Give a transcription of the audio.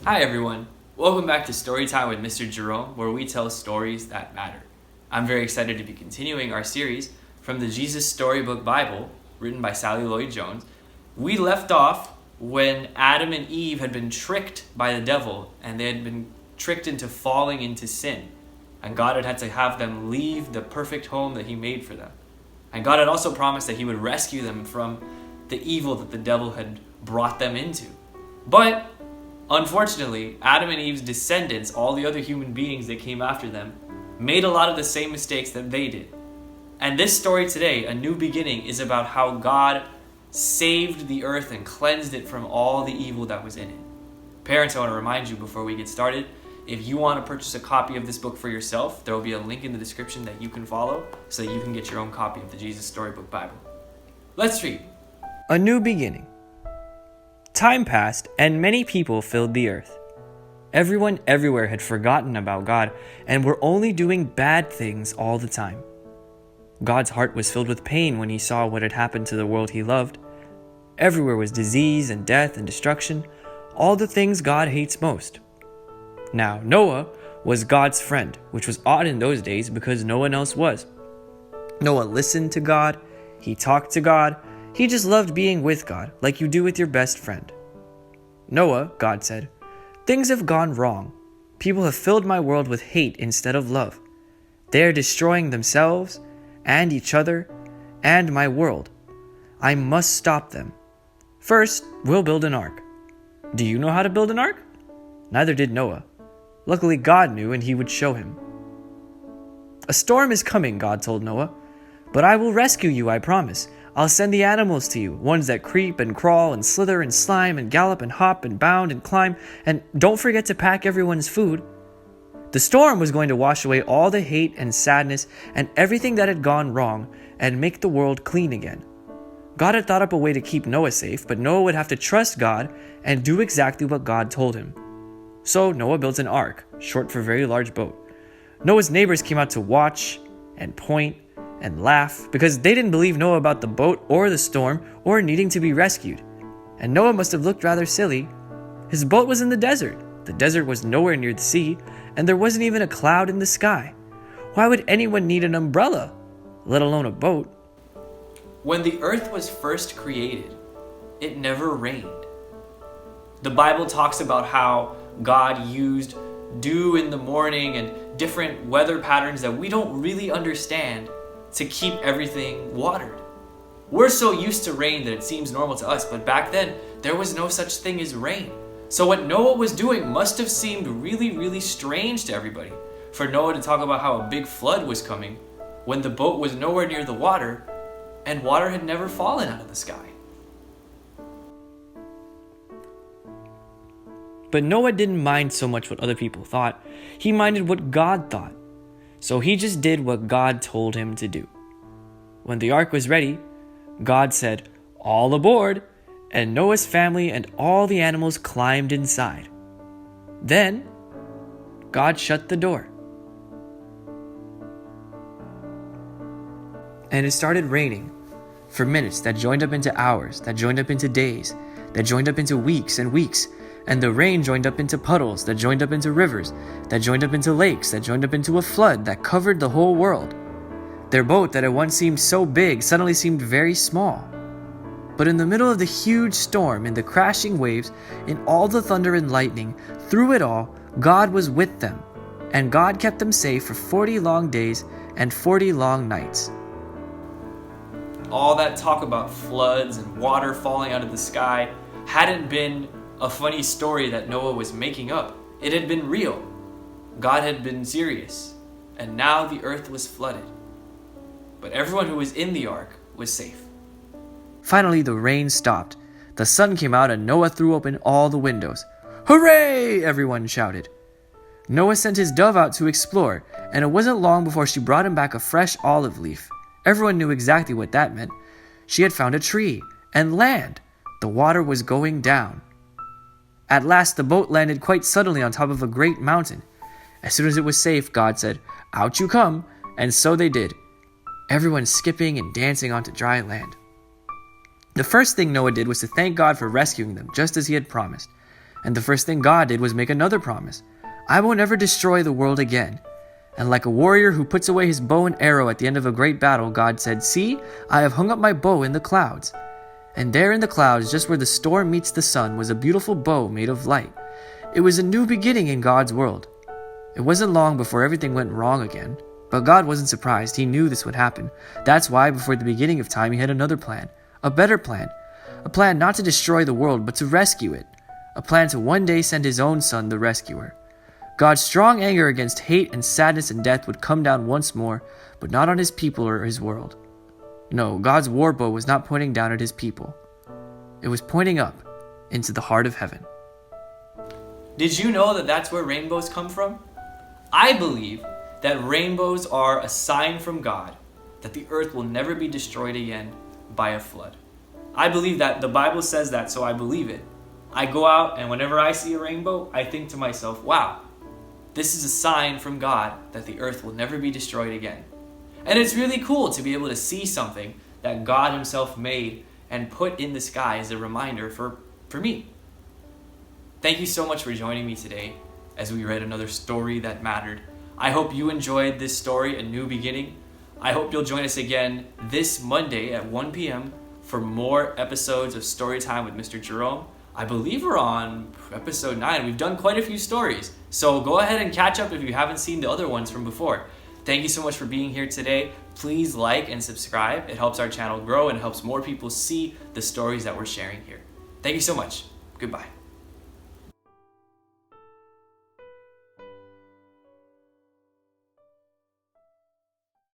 Hi everyone, welcome back to Storytime with Mr. Jerome, where we tell stories that matter. I'm very excited to be continuing our series from the Jesus Storybook Bible, written by Sally Lloyd-Jones. We left off when Adam and Eve had been tricked by the devil, and they had been tricked into falling into sin. And God had to have them leave the perfect home that He made for them. And God had also promised that He would rescue them from the evil that the devil had brought them into. But unfortunately, Adam and Eve's descendants, all the other human beings that came after them, made a lot of the same mistakes that they did. And this story today, A New Beginning, is about how God saved the earth and cleansed it from all the evil that was in it. Parents, I want to remind you before we get started, if you want to purchase a copy of this book for yourself, there will be a link in the description that you can follow so that you can get your own copy of the Jesus Storybook Bible. Let's read. A New Beginning. Time passed, and many people filled the earth. Everyone everywhere had forgotten about God and were only doing bad things all the time. God's heart was filled with pain when He saw what had happened to the world He loved. Everywhere was disease and death and destruction, all the things God hates most. Now, Noah was God's friend, which was odd in those days because no one else was. Noah listened to God, he talked to God, he just loved being with God, like you do with your best friend. Noah, God said, "Things have gone wrong. People have filled my world with hate instead of love. They are destroying themselves and each other and my world. I must stop them. First, we'll build an ark." Do you know how to build an ark? Neither did Noah. Luckily, God knew, and He would show him. "A storm is coming," God told Noah, "but I will rescue you, I promise. I'll send the animals to you, ones that creep and crawl and slither and slime and gallop and hop and bound and climb, and don't forget to pack everyone's food." The storm was going to wash away all the hate and sadness and everything that had gone wrong and make the world clean again. God had thought up a way to keep Noah safe, but Noah would have to trust God and do exactly what God told him. So Noah built an ark, short for very large boat. Noah's neighbors came out to watch and point and laugh because they didn't believe Noah about the boat or the storm or needing to be rescued. And Noah must have looked rather silly. His boat was in the desert. The desert was nowhere near the sea, and there wasn't even a cloud in the sky. Why would anyone need an umbrella, let alone a boat? When the earth was first created, it never rained. The Bible talks about how God used dew in the morning and different weather patterns that we don't really understand to keep everything watered. We're so used to rain that it seems normal to us, but back then, there was no such thing as rain. So what Noah was doing must have seemed really, really strange to everybody. For Noah to talk about how a big flood was coming when the boat was nowhere near the water and water had never fallen out of the sky. But Noah didn't mind so much what other people thought. He minded what God thought. So he just did what God told him to do. When the ark was ready, God said, "All aboard," and Noah's family and all the animals climbed inside. Then, God shut the door. And it started raining for minutes that joined up into hours, that joined up into days, that joined up into weeks and weeks. And the rain joined up into puddles, that joined up into rivers, that joined up into lakes, that joined up into a flood that covered the whole world. Their boat that had once seemed so big suddenly seemed very small. But in the middle of the huge storm, in the crashing waves, in all the thunder and lightning, through it all, God was with them. And God kept them safe for 40 long days and 40 long nights. All that talk about floods and water falling out of the sky hadn't been a funny story that Noah was making up. It had been real. God had been serious, and now the earth was flooded. But everyone who was in the ark was safe. Finally, the rain stopped. The sun came out and Noah threw open all the windows. "Hooray!" everyone shouted. Noah sent his dove out to explore, and it wasn't long before she brought him back a fresh olive leaf. Everyone knew exactly what that meant. She had found a tree and land. The water was going down. At last, the boat landed quite suddenly on top of a great mountain. As soon as it was safe, God said, "Out you come," and so they did. Everyone skipping and dancing onto dry land. The first thing Noah did was to thank God for rescuing them, just as he had promised. And the first thing God did was make another promise. I will never destroy the world again. And like a warrior who puts away his bow and arrow at the end of a great battle, God said, see, I have hung up my bow in the clouds. And there in the clouds, just where the storm meets the sun, was a beautiful bow made of light. It was a new beginning in God's world. It wasn't long before everything went wrong again. But God wasn't surprised. He knew this would happen. That's why before the beginning of time, he had another plan. A better plan. A plan not to destroy the world, but to rescue it. A plan to one day send his own son, the rescuer. God's strong anger against hate and sadness and death would come down once more, but not on his people or his world. No, God's war bow was not pointing down at his people. It was pointing up into the heart of heaven. Did you know that that's where rainbows come from? I believe that rainbows are a sign from God that the earth will never be destroyed again by a flood. I believe that. The Bible says that, so I believe it. I go out and whenever I see a rainbow, I think to myself, wow, this is a sign from God that the earth will never be destroyed again. And it's really cool to be able to see something that God himself made and put in the sky as a reminder for me. Thank you so much for joining me today as we read another story that mattered. I hope you enjoyed this story, A New Beginning. I hope you'll join us again this Monday at 1 p.m. for more episodes of Storytime with Mr. Jerome. I believe we're on episode 9. We've done quite a few stories. So go ahead and catch up if you haven't seen the other ones from before. Thank you so much for being here today. Please like and subscribe. It helps our channel grow and helps more people see the stories that we're sharing here. Thank you so much. Goodbye.